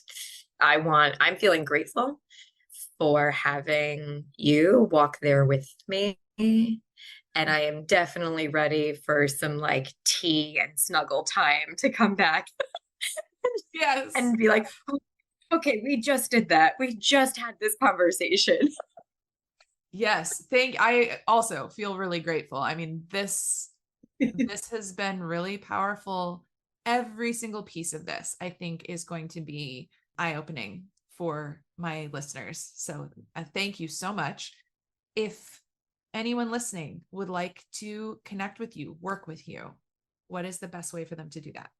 I'm feeling grateful for having you walk there with me. And I am definitely ready for some like tea and snuggle time to come back Yes. and be like, "Oh, okay, we just did that. We just had this conversation." Yes. I also feel really grateful. I mean, this has been really powerful. Every single piece of this, I think, is going to be eye-opening for my listeners. So thank you so much. If anyone listening would like to connect with you, work with you, what is the best way for them to do that?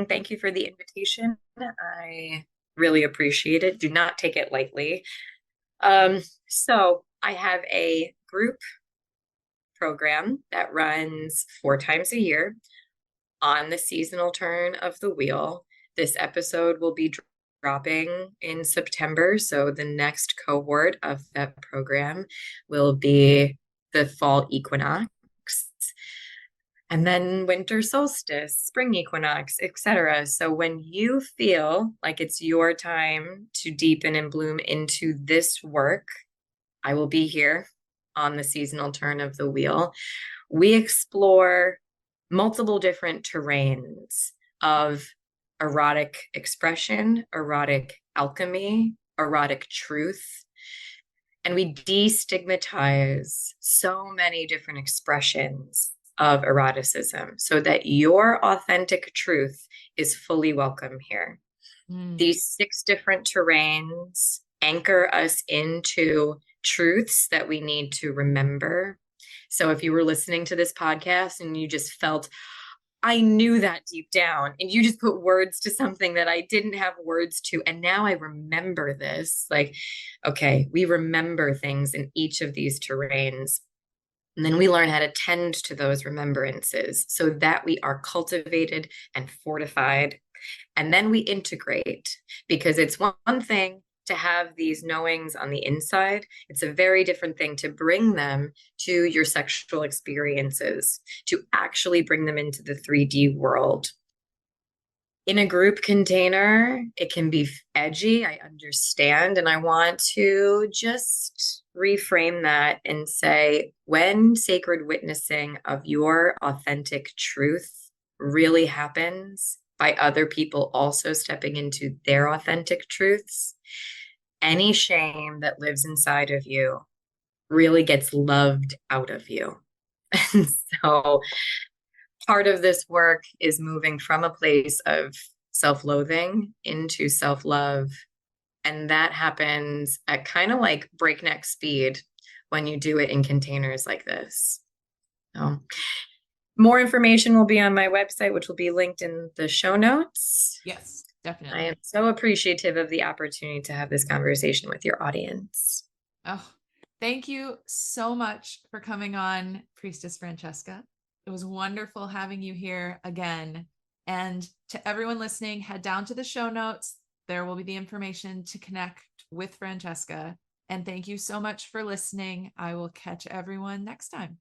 Thank you for the invitation. I really appreciate it. Do not take it lightly. So I have a group program that runs 4 times a year on the seasonal turn of the wheel. This episode will be dropping in September. So the next cohort of that program will be the fall equinox, and then winter solstice, spring equinox, etc. So when you feel like it's your time to deepen and bloom into this work, I will be here on the seasonal turn of the wheel. We explore multiple different terrains of erotic expression, erotic alchemy, erotic truth. And we destigmatize so many different expressions of eroticism so that your authentic truth is fully welcome here. These 6 different terrains anchor us into truths that we need to remember. So if you were listening to this podcast and you just felt, I knew that deep down, and you just put words to something that I didn't have words to, and now I remember this, like, okay, we remember things in each of these terrains. And then we learn how to tend to those remembrances so that we are cultivated and fortified. And then we integrate, because it's one thing to have these knowings on the inside. It's a very different thing to bring them to your sexual experiences, to actually bring them into the 3D world. In a group container, it can be edgy. I understand. And I want to just reframe that and say, when sacred witnessing of your authentic truth really happens by other people also stepping into their authentic truths, any shame that lives inside of you really gets loved out of you. And so part of this work is moving from a place of self-loathing into self-love. And that happens at kind of like breakneck speed when you do it in containers like this. So, more information will be on my website, which will be linked in the show notes. Yes, I definitely. am so appreciative of the opportunity to have this conversation with your audience. Oh, thank you so much for coming on, Priestess Francesca. It was wonderful having you here again. And to everyone listening, head down to the show notes. There will be the information to connect with Francesca. And thank you so much for listening. I will catch everyone next time.